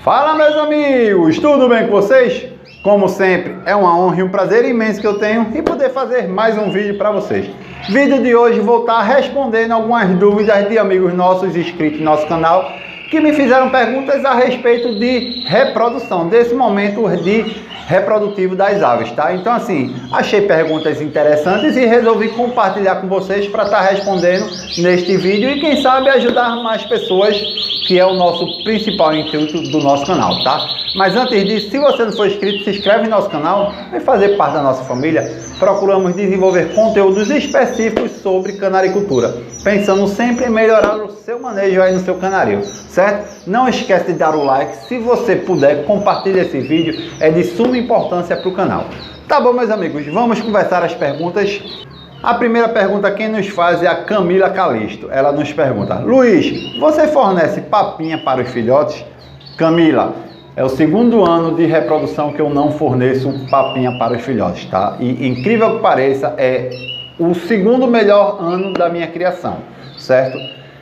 Fala, meus amigos, tudo bem com vocês? Como sempre, é uma honra e um prazer imenso que eu tenho em poder fazer mais um vídeo para vocês. Vídeo de hoje vou estar respondendo algumas dúvidas de amigos nossos inscritos no nosso canal que me fizeram perguntas a respeito de reprodução, desse momento de reprodutivo das aves, tá? Então assim, achei perguntas interessantes e resolvi compartilhar com vocês para estar respondendo neste vídeo e quem sabe ajudar mais pessoas, que é o nosso principal intuito do nosso canal, tá? Mas antes disso, se você não for inscrito, se inscreve no nosso canal e fazer parte da nossa família. Procuramos desenvolver conteúdos específicos sobre canaricultura, pensando sempre em melhorar o seu manejo aí no seu canaril, certo? Não esquece de dar o like, se você puder, compartilhe esse vídeo, é de suma importância para o canal. Tá bom, meus amigos, vamos conversar as perguntas. A primeira pergunta quem nos faz é a Camila Calisto. Ela nos pergunta: Luiz, você fornece papinha para os filhotes? Camila, é o segundo ano de reprodução que eu não forneço papinha para os filhotes, tá? E incrível que pareça, é o segundo melhor ano da minha criação, certo?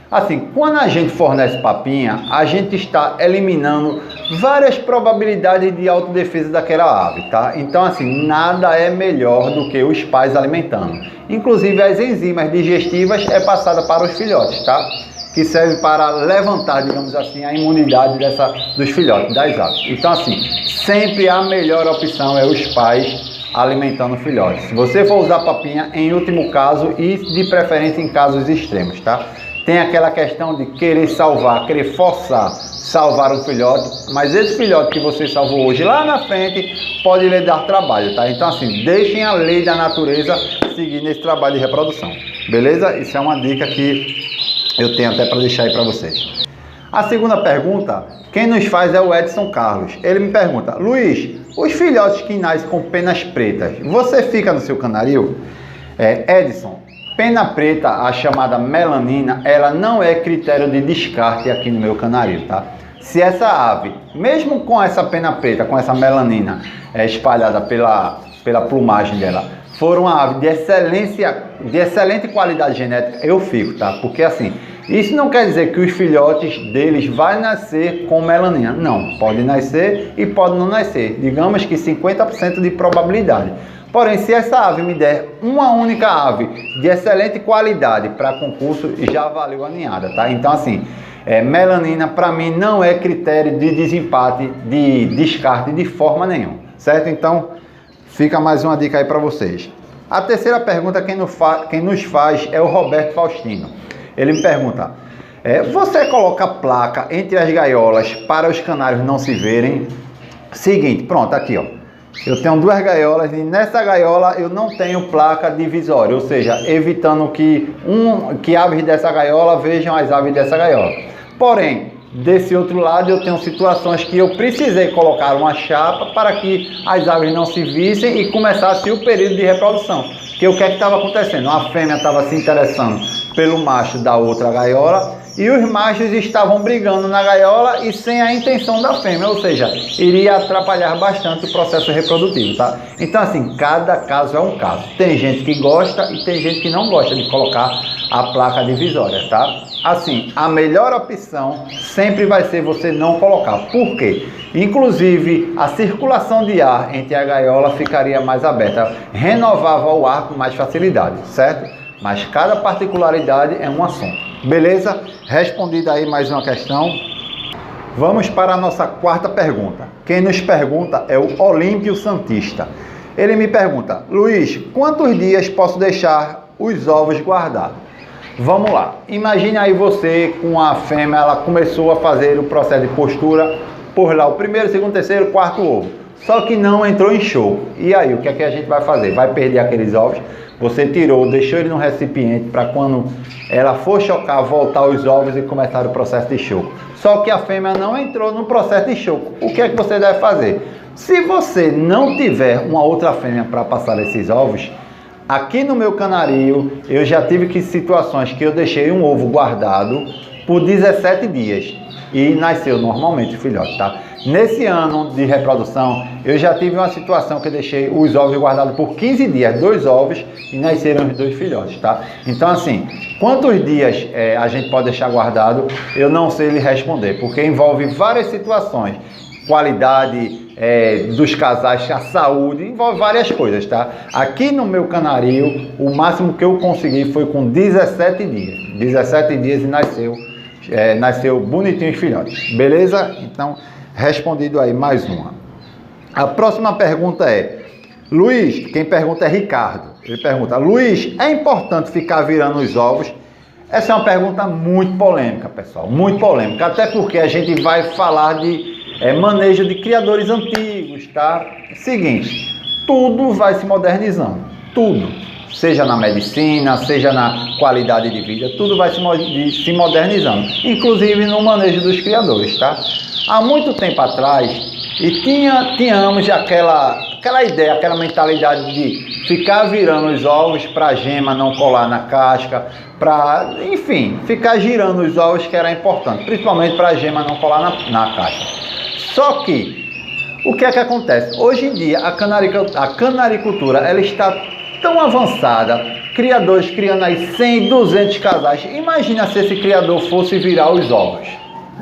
Assim, quando a gente fornece papinha, a gente está eliminando várias probabilidades de autodefesa daquela ave, tá? Então, assim, nada é melhor do que os pais alimentando. Inclusive, as enzimas digestivas é passada para os filhotes, tá? Que serve para levantar, digamos assim, a imunidade dos filhotes, das aves. Então, assim, sempre a melhor opção é os pais alimentando filhotes. Se você for usar papinha, em último caso, e de preferência em casos extremos, tá? Tem aquela questão de querer salvar, querer forçar, salvar um filhote, mas esse filhote que você salvou hoje, lá na frente, pode lhe dar trabalho, tá? Então, assim, deixem a lei da natureza seguir nesse trabalho de reprodução, beleza? Isso é uma dica que eu tenho até para deixar aí para vocês. A segunda pergunta, quem nos faz é o Edson Carlos. Ele me pergunta: Luiz, os filhotes que nascem com penas pretas, você fica no seu canaril? Edson, pena preta, a chamada melanina, ela não é critério de descarte aqui no meu canaril, tá? Se essa ave, mesmo com essa pena preta, com essa melanina espalhada pela plumagem dela, for uma ave de excelente qualidade genética, eu fico, tá? Porque assim, isso não quer dizer que os filhotes deles vão nascer com melanina. Não, pode nascer e pode não nascer. Digamos que 50% de probabilidade. Porém, se essa ave me der uma única ave de excelente qualidade para concurso, já valeu a ninhada, tá? Então assim, melanina para mim não é critério de desempate, de descarte de forma nenhuma, certo? Então, fica mais uma dica aí para vocês. A terceira pergunta quem nos faz é o Roberto Faustino. Ele me pergunta: você coloca placa entre as gaiolas para os canários não se verem? Seguinte, pronto, aqui ó. Eu tenho duas gaiolas e nessa gaiola eu não tenho placa divisória, ou seja, evitando que aves dessa gaiola vejam as aves dessa gaiola. Porém, desse outro lado eu tenho situações que eu precisei colocar uma chapa para que as aves não se vissem e começasse o período de reprodução. Que o que é que estava acontecendo? Uma fêmea estava se interessando pelo macho da outra gaiola e os machos estavam brigando na gaiola e sem a intenção da fêmea, ou seja, iria atrapalhar bastante o processo reprodutivo, tá? Então assim, cada caso é um caso. Tem gente que gosta e tem gente que não gosta de colocar a placa divisória, tá? Assim, a melhor opção sempre vai ser você não colocar. Por quê? Inclusive, a circulação de ar entre a gaiola ficaria mais aberta, renovava o ar com mais facilidade, certo? Mas cada particularidade é um assunto. Beleza? Respondida aí mais uma questão. Vamos para a nossa quarta pergunta. Quem nos pergunta é o Olímpio Santista. Ele me pergunta: Luiz, quantos dias posso deixar os ovos guardados? Vamos lá. Imagine aí você com a fêmea, ela começou a fazer o processo de postura, por lá o primeiro, segundo, terceiro, quarto ovo. Só que não entrou em choco. E aí, o que é que a gente vai fazer? Vai perder aqueles ovos. Você tirou, deixou ele no recipiente para quando ela for chocar, voltar os ovos e começar o processo de choco. Só que a fêmea não entrou no processo de choco. O que é que você deve fazer? Se você não tiver uma outra fêmea para passar esses ovos, aqui no meu canaril eu já tive situações que eu deixei um ovo guardado por 17 dias e nasceu normalmente o filhote, tá? Nesse ano de reprodução, eu já tive uma situação que eu deixei os ovos guardados por 15 dias, 2 ovos, e nasceram os 2 filhotes, tá? Então, assim, quantos dias a gente pode deixar guardado, eu não sei lhe responder, porque envolve várias situações, qualidade dos casais, a saúde, envolve várias coisas, tá? Aqui no meu canarinho, o máximo que eu consegui foi com 17 dias. 17 dias e nasceu bonitinho os filhotes. Beleza? Então, respondido aí mais uma. A próxima pergunta é, Luiz, quem pergunta é Ricardo. Ele pergunta, Luiz, é importante ficar virando os ovos? Essa é uma pergunta muito polêmica, pessoal, muito polêmica, até porque a gente vai falar de manejo de criadores antigos, tá? Seguinte, tudo vai se modernizando, tudo, seja na medicina, seja na qualidade de vida, tudo vai se modernizando, inclusive no manejo dos criadores, tá? Há muito tempo atrás, e tínhamos aquela ideia, aquela mentalidade de ficar virando os ovos para a gema não colar na casca, enfim, ficar girando os ovos que era importante, principalmente para a gema não colar na casca. Só que, o que é que acontece? Hoje em dia, a canaricultura ela está tão avançada, criadores criando aí 100, 200 casais. Imagina se esse criador fosse virar os ovos.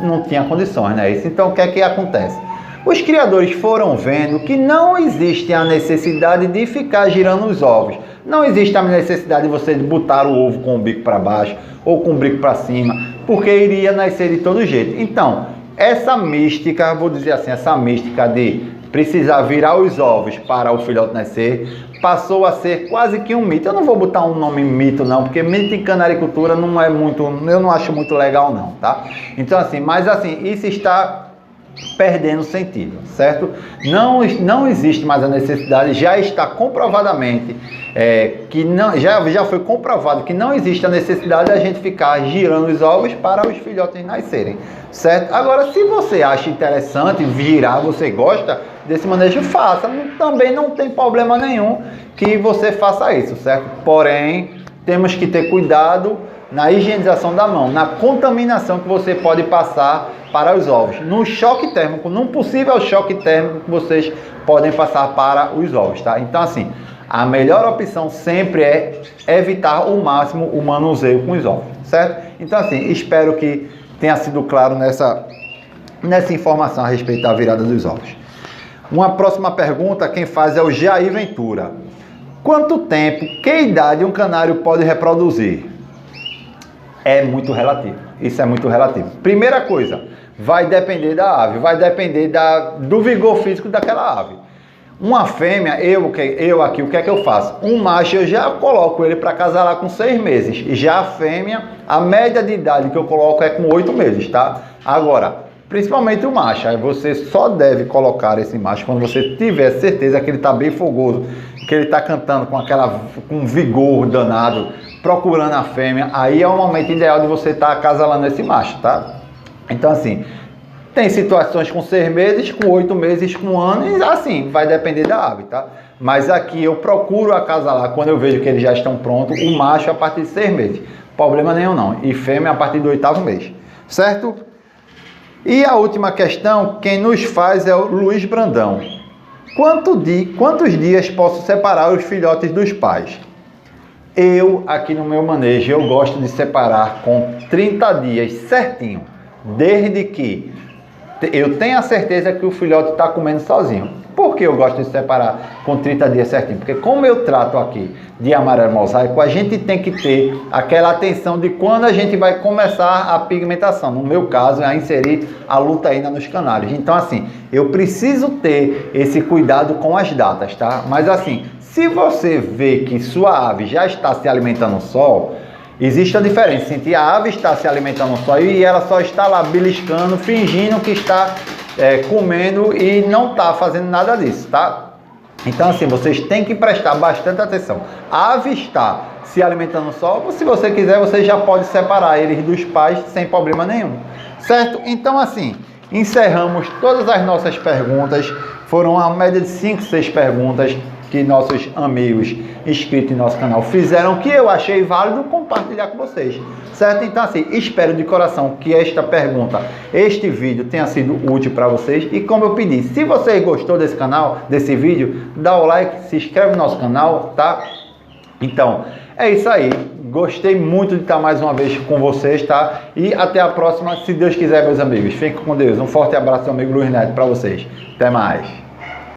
Não tinha condições, né? Então, o que é que acontece? Os criadores foram vendo que não existe a necessidade de ficar girando os ovos. Não existe a necessidade de você botar o ovo com o bico para baixo ou com o bico para cima, porque iria nascer de todo jeito. Então, essa mística, vou dizer assim, essa mística de precisar virar os ovos para o filhote nascer, passou a ser quase que um mito. Eu não vou botar um nome mito não, porque mito em canaricultura não é muito, eu não acho muito legal não, tá? Então assim, mas assim, isso está perdendo sentido, certo? Não existe mais a necessidade, já está comprovadamente, já foi comprovado que não existe a necessidade de a gente ficar girando os ovos para os filhotes nascerem, certo? Agora, se você acha interessante girar, você gosta desse manejo, faça, também não tem problema nenhum que você faça isso, certo? Porém, temos que ter cuidado na higienização da mão, na contaminação que você pode passar para os ovos, no choque térmico, num possível choque térmico que vocês podem passar para os ovos, tá? Então assim, a melhor opção sempre é evitar ao máximo o manuseio com os ovos, certo? Então assim, espero que tenha sido claro nessa informação a respeito da virada dos ovos. Uma próxima pergunta, quem faz é o Jair Ventura. Quanto tempo, que idade um canário pode reproduzir? É muito relativo, isso é muito relativo. Primeira coisa, vai depender da ave, vai depender do vigor físico daquela ave. Uma fêmea, eu aqui, o que é que eu faço? Um macho eu já coloco ele para casalar com 6 meses. Já a fêmea, a média de idade que eu coloco é com 8 meses, tá? Agora, principalmente o macho, aí você só deve colocar esse macho quando você tiver certeza que ele está bem fogoso, que ele está cantando com vigor danado, procurando a fêmea, aí é o momento ideal de você estar acasalando esse macho, tá? Então assim, tem situações com 6 meses, com 8 meses, com 1 ano, e assim, vai depender da ave, tá? Mas aqui eu procuro acasalar, quando eu vejo que eles já estão prontos, o macho a partir de 6 meses, problema nenhum não, e fêmea a partir do 8º mês, certo? E a última questão, quem nos faz é o Luiz Brandão. Quantos dias posso separar os filhotes dos pais? Eu, aqui no meu manejo, eu gosto de separar com 30 dias certinho, desde que eu tenha certeza que o filhote está comendo sozinho. Por que eu gosto de separar com 30 dias certinho? Porque como eu trato aqui de amarelo mosaico, a gente tem que ter aquela atenção de quando a gente vai começar a pigmentação. No meu caso, é a inserir a luteína nos canários. Então, assim, eu preciso ter esse cuidado com as datas, tá? Mas, assim, se você vê que sua ave já está se alimentando no sol, existe a diferença entre a ave estar se alimentando no sol e ela só está lá beliscando, fingindo que está comendo e não está fazendo nada disso, tá? Então assim, vocês têm que prestar bastante atenção. A ave está se alimentando no sol, se você quiser, você já pode separar eles dos pais sem problema nenhum, certo? Então assim, encerramos todas as nossas perguntas. Foram uma média de 5, 6 perguntas que nossos amigos inscritos em nosso canal fizeram, que eu achei válido compartilhar com vocês, certo? Então assim, espero de coração que esta pergunta, este vídeo tenha sido útil para vocês. E como eu pedi, se você gostou desse canal, desse vídeo, dá o like, se inscreve no nosso canal, tá? Então, é isso aí. Gostei muito de estar mais uma vez com vocês, tá? E até a próxima, se Deus quiser, meus amigos. Fiquem com Deus. Um forte abraço do amigo Luiz Neto para vocês. Até mais.